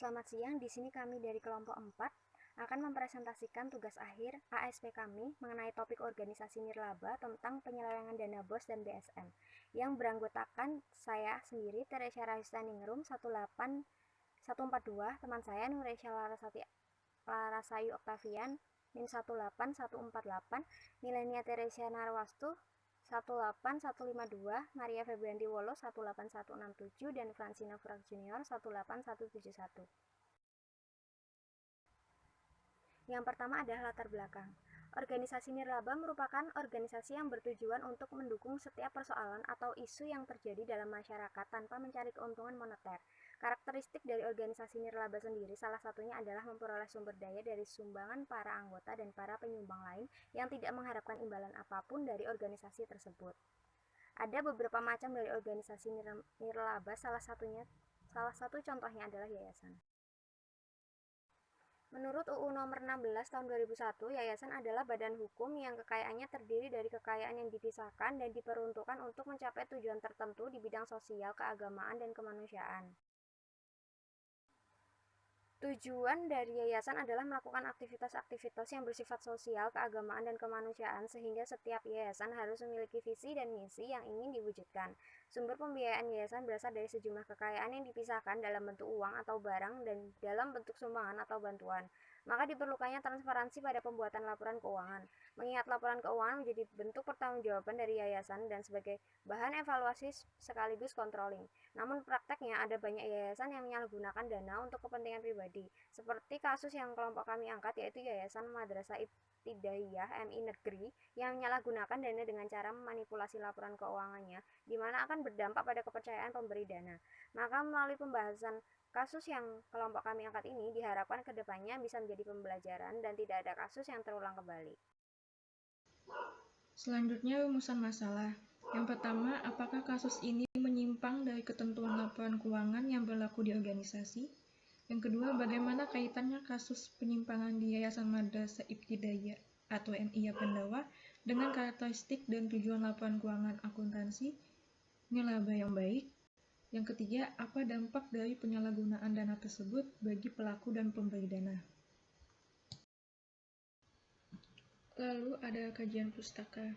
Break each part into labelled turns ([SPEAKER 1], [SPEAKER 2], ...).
[SPEAKER 1] Selamat siang, di sini kami dari kelompok 4 akan mempresentasikan tugas akhir ASP kami mengenai topik organisasi nirlaba tentang penyelewengan dana BOS dan BSM yang beranggotakan saya sendiri, Teresia Rahistaningrum 18142, teman saya Nuresya Larasayu Oktavian NIM 18148, Milenia Teresia Narwastu 18152, Maria Febrianti Wolo 18167, dan Francina Furak Junior 18171. Yang pertama adalah latar belakang. Organisasi nirlaba merupakan organisasi yang bertujuan untuk mendukung setiap persoalan atau isu yang terjadi dalam masyarakat tanpa mencari keuntungan moneter. Karakteristik dari organisasi nirlaba sendiri salah satunya adalah memperoleh sumber daya dari sumbangan para anggota dan para penyumbang lain yang tidak mengharapkan imbalan apapun dari organisasi tersebut. Ada beberapa macam dari organisasi nirlaba, salah satu contohnya adalah yayasan. Menurut UU Nomor 16 Tahun 2001, yayasan adalah badan hukum yang kekayaannya terdiri dari kekayaan yang dipisahkan dan diperuntukkan untuk mencapai tujuan tertentu di bidang sosial, keagamaan, dan kemanusiaan. Tujuan dari yayasan adalah melakukan aktivitas-aktivitas yang bersifat sosial, keagamaan, dan kemanusiaan, sehingga setiap yayasan harus memiliki visi dan misi yang ingin diwujudkan. Sumber pembiayaan yayasan berasal dari sejumlah kekayaan yang dipisahkan dalam bentuk uang atau barang dan dalam bentuk sumbangan atau bantuan. Maka diperlukannya transparansi pada pembuatan laporan keuangan. Mengingat laporan keuangan menjadi bentuk pertanggungjawaban dari yayasan dan sebagai bahan evaluasi sekaligus controlling. Namun prakteknya ada banyak yayasan yang menyalahgunakan dana untuk kepentingan pribadi, seperti kasus yang kelompok kami angkat, yaitu Yayasan Madrasah Ibtidaiyah MI Negeri yang menyalahgunakan dana dengan cara memanipulasi laporan keuangannya, di mana akan berdampak pada kepercayaan pemberi dana. Maka melalui pembahasan kasus yang kelompok kami angkat ini, diharapkan kedepannya bisa menjadi pembelajaran dan tidak ada kasus yang terulang kembali.
[SPEAKER 2] Selanjutnya, rumusan masalah. Yang pertama, apakah kasus ini menyimpang dari ketentuan laporan keuangan yang berlaku di organisasi? Yang kedua, bagaimana kaitannya kasus penyimpangan di Yayasan Madrasah Ibtidaiyah atau MI Pendawa dengan karakteristik dan tujuan laporan keuangan akuntansi nirlaba yang baik? Yang ketiga, apa dampak dari penyalahgunaan dana tersebut bagi pelaku dan pemberi dana? Lalu ada kajian pustaka.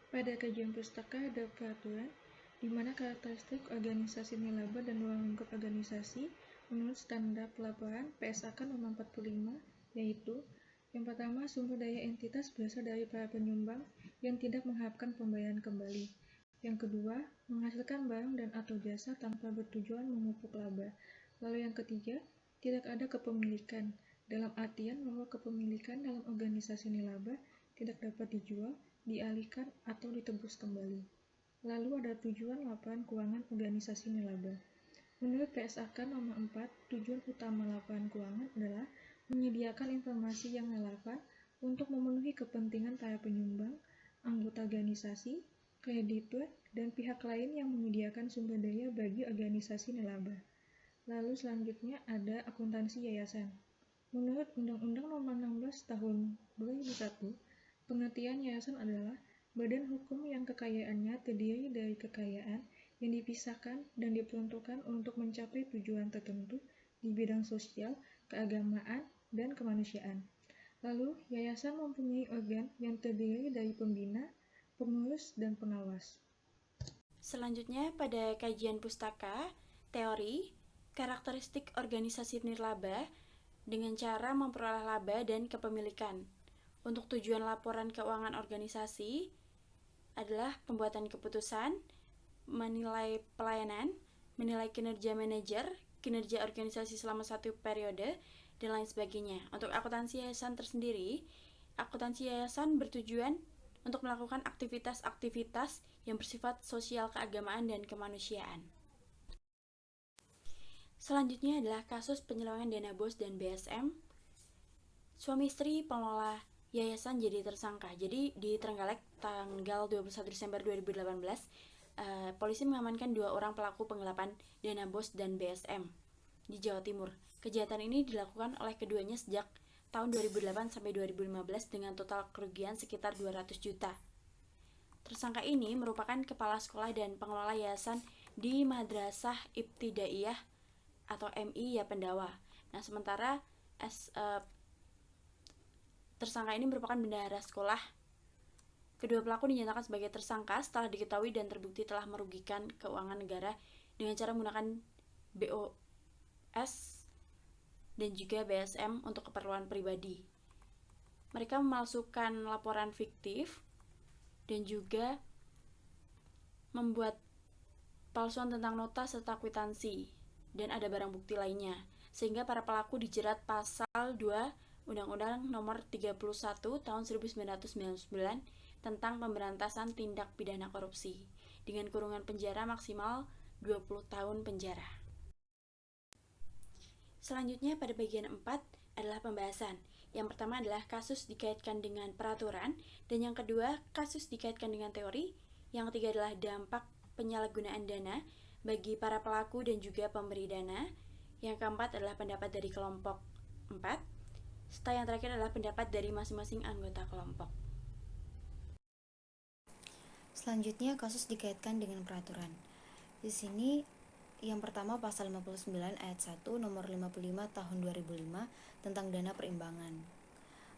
[SPEAKER 2] Pada kajian pustaka ada peraturan di mana karakteristik organisasi nirlaba dan ruang lingkup organisasi menurut standar pelaporan PSAK nomor 45, yaitu yang pertama, sumber daya entitas berasal dari para penyumbang yang tidak mengharapkan pembayaran kembali. Yang kedua, menghasilkan barang dan atau jasa tanpa bertujuan memupuk laba. Lalu yang ketiga, tidak ada kepemilikan, dalam artian bahwa kepemilikan dalam organisasi nirlaba tidak dapat dijual, dialihkan, atau ditebus kembali. Lalu ada tujuan laporan keuangan organisasi nirlaba. Menurut PSAK nomor 4, tujuan utama laporan keuangan adalah menyediakan informasi yang relevan untuk memenuhi kepentingan para penyumbang, anggota organisasi, kreditur, dan pihak lain yang menyediakan sumber daya bagi organisasi nirlaba. Lalu selanjutnya ada akuntansi yayasan. Menurut Undang-Undang Nomor 16 Tahun 2001, pengertian yayasan adalah badan hukum yang kekayaannya terdiri dari kekayaan yang dipisahkan dan diperuntukkan untuk mencapai tujuan tertentu di bidang sosial, keagamaan, dan kemanusiaan. Lalu, yayasan mempunyai organ yang terdiri dari pembina, pengurus, dan pengawas.
[SPEAKER 3] Selanjutnya, pada kajian pustaka, teori, karakteristik organisasi nirlaba dengan cara memperoleh laba dan kepemilikan. Untuk tujuan laporan keuangan organisasi adalah pembuatan keputusan, menilai pelayanan, menilai kinerja manajer, kinerja organisasi selama satu periode, dan lain sebagainya. Untuk akuntansi yayasan tersendiri, akuntansi yayasan bertujuan untuk melakukan aktivitas-aktivitas yang bersifat sosial, keagamaan, dan kemanusiaan. Selanjutnya adalah kasus penyelewengan dana BOS dan BSM. Suami istri pengelola yayasan jadi tersangka. Jadi di Trenggalek tanggal 21 Desember 2018, polisi mengamankan 2 orang pelaku penggelapan dana BOS dan BSM di Jawa Timur. Kejahatan ini dilakukan oleh keduanya sejak tahun 2008 sampai 2015 dengan total kerugian sekitar 200 juta. Tersangka ini merupakan kepala sekolah dan pengelola yayasan di Madrasah Ibtidaiyah atau MI Ya Pendawa. Nah, sementara tersangka ini merupakan bendahara sekolah. Kedua pelaku dinyatakan sebagai tersangka setelah diketahui dan terbukti telah merugikan keuangan negara dengan cara menggunakan BOS dan juga BSM untuk keperluan pribadi. Mereka memalsukan laporan fiktif dan juga membuat palsuan tentang nota serta kwitansi dan ada barang bukti lainnya, sehingga para pelaku dijerat pasal 2 Undang-Undang Nomor 31 Tahun 1999 tentang pemberantasan tindak pidana korupsi dengan kurungan penjara maksimal 20 tahun penjara. Selanjutnya pada bagian 4 adalah pembahasan. Yang pertama adalah kasus dikaitkan dengan peraturan, dan yang kedua kasus dikaitkan dengan teori. Yang ketiga adalah dampak penyalahgunaan dana bagi para pelaku dan juga pemberi dana. Yang keempat adalah pendapat dari kelompok 4. Serta yang terakhir adalah pendapat dari masing-masing anggota kelompok.
[SPEAKER 4] Selanjutnya kasus dikaitkan dengan peraturan. Di sini yang pertama pasal 59 ayat 1 nomor 55 tahun 2005 tentang dana perimbangan.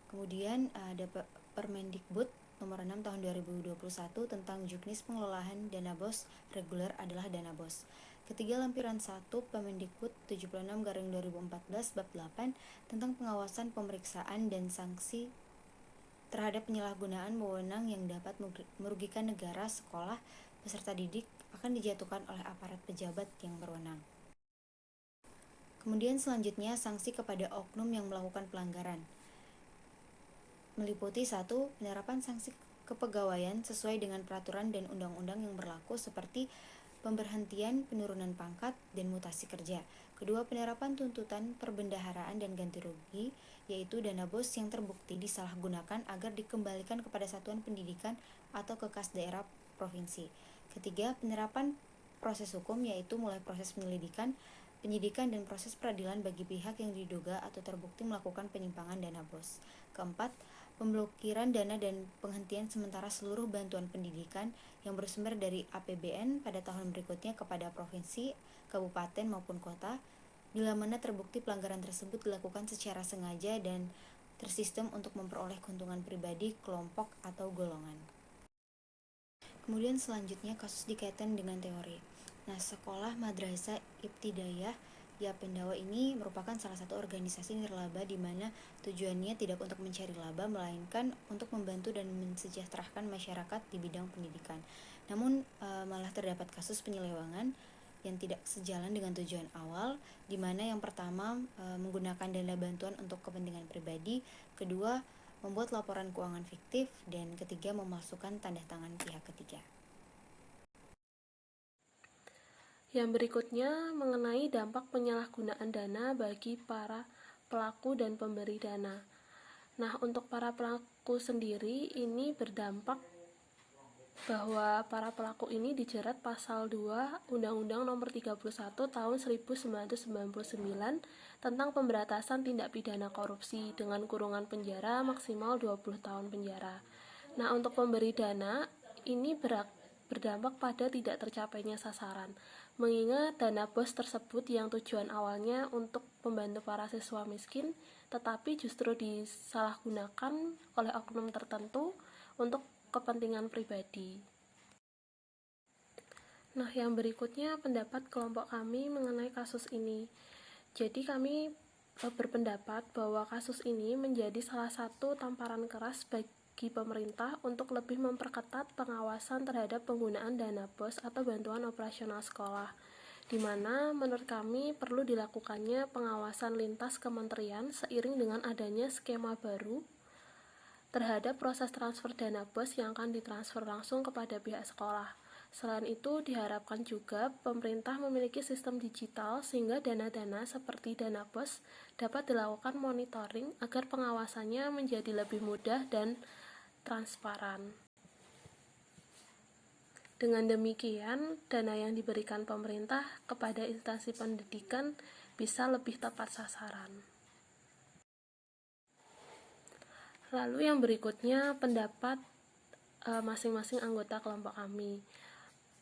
[SPEAKER 4] Kemudian ada Permendikbud nomor 6 tahun 2021 tentang juknis pengelolaan dana BOS reguler adalah dana BOS. Ketiga lampiran 1 Permendikbud 76/2014 bab 8 tentang pengawasan, pemeriksaan dan sanksi terhadap penyalahgunaan wewenang yang dapat merugikan negara, sekolah, peserta didik akan dijatuhkan oleh aparat pejabat yang berwenang. Kemudian selanjutnya sanksi kepada oknum yang melakukan pelanggaran. Meliputi 1. Penerapan sanksi kepegawaian sesuai dengan peraturan dan undang-undang yang berlaku seperti pemberhentian, penurunan pangkat, dan mutasi kerja. Kedua, penerapan tuntutan perbendaharaan dan ganti rugi, yaitu dana BOS yang terbukti disalahgunakan agar dikembalikan kepada satuan pendidikan atau ke kas daerah provinsi. Ketiga, penerapan proses hukum, yaitu mulai proses penyelidikan, penyidikan, dan proses peradilan bagi pihak yang diduga atau terbukti melakukan penyimpangan dana BOS. Keempat, pemblokiran dana dan penghentian sementara seluruh bantuan pendidikan yang bersumber dari APBN pada tahun berikutnya kepada provinsi, kabupaten maupun kota, bila mana terbukti pelanggaran tersebut dilakukan secara sengaja dan tersistem untuk memperoleh keuntungan pribadi, kelompok, atau golongan. Kemudian selanjutnya kasus dikaitkan dengan teori. Nah, sekolah Madrasah Ibtidaiyah Ya Pendawa ini merupakan salah satu organisasi nirlaba di mana tujuannya tidak untuk mencari laba, melainkan untuk membantu dan mensejahterakan masyarakat di bidang pendidikan. Namun malah terdapat kasus penyelewengan yang tidak sejalan dengan tujuan awal, di mana yang pertama menggunakan dana bantuan untuk kepentingan pribadi, kedua membuat laporan keuangan fiktif, dan ketiga memasukkan tanda tangan pihak ketiga.
[SPEAKER 5] Yang berikutnya mengenai dampak penyalahgunaan dana bagi para pelaku dan pemberi dana. Nah, untuk para pelaku sendiri ini berdampak bahwa para pelaku ini dijerat pasal 2 Undang-Undang Nomor 31 Tahun 1999 tentang pemberantasan tindak pidana korupsi dengan kurungan penjara maksimal 20 tahun penjara. Nah, untuk pemberi dana ini berdampak pada tidak tercapainya sasaran, mengingat dana BOS tersebut yang tujuan awalnya untuk membantu para siswa miskin, tetapi justru disalahgunakan oleh oknum tertentu untuk kepentingan pribadi. Nah, yang berikutnya pendapat kelompok kami mengenai kasus ini. Jadi kami berpendapat bahwa kasus ini menjadi salah satu tamparan keras bagi pemerintah untuk lebih memperketat pengawasan terhadap penggunaan dana BOS atau bantuan operasional sekolah, di mana menurut kami perlu dilakukannya pengawasan lintas kementerian seiring dengan adanya skema baru terhadap proses transfer dana BOS yang akan ditransfer langsung kepada pihak sekolah. Selain itu, diharapkan juga pemerintah memiliki sistem digital sehingga dana-dana seperti dana BOS dapat dilakukan monitoring agar pengawasannya menjadi lebih mudah dan transparan. Dengan demikian, dana yang diberikan pemerintah kepada instansi pendidikan bisa lebih tepat sasaran. Lalu yang berikutnya pendapat masing-masing anggota kelompok kami.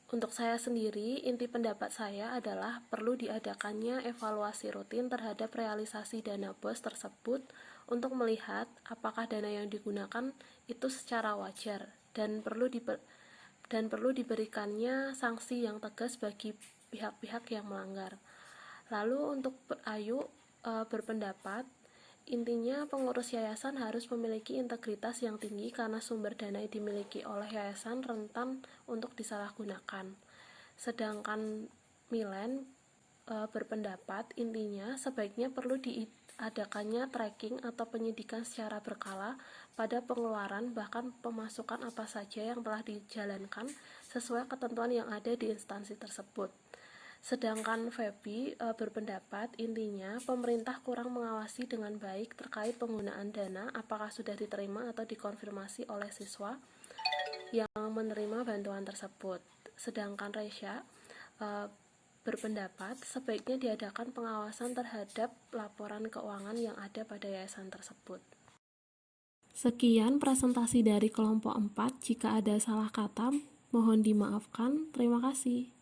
[SPEAKER 5] Untuk saya sendiri, inti pendapat saya adalah perlu diadakannya evaluasi rutin terhadap realisasi dana BOS tersebut untuk melihat apakah dana yang digunakan itu secara wajar dan perlu diberikannya sanksi yang tegas bagi pihak-pihak yang melanggar. Lalu untuk berpendapat, intinya pengurus yayasan harus memiliki integritas yang tinggi karena sumber dana yang dimiliki oleh yayasan rentan untuk disalahgunakan. Sedangkan Milen berpendapat intinya sebaiknya perlu diadakannya tracking atau penyidikan secara berkala pada pengeluaran bahkan pemasukan apa saja yang telah dijalankan sesuai ketentuan yang ada di instansi tersebut. Sedangkan Feby berpendapat intinya pemerintah kurang mengawasi dengan baik terkait penggunaan dana apakah sudah diterima atau dikonfirmasi oleh siswa yang menerima bantuan tersebut. Sedangkan Resya berpendapat sebaiknya diadakan pengawasan terhadap laporan keuangan yang ada pada yayasan tersebut. Sekian presentasi dari kelompok 4. Jika ada salah kata, mohon dimaafkan. Terima kasih.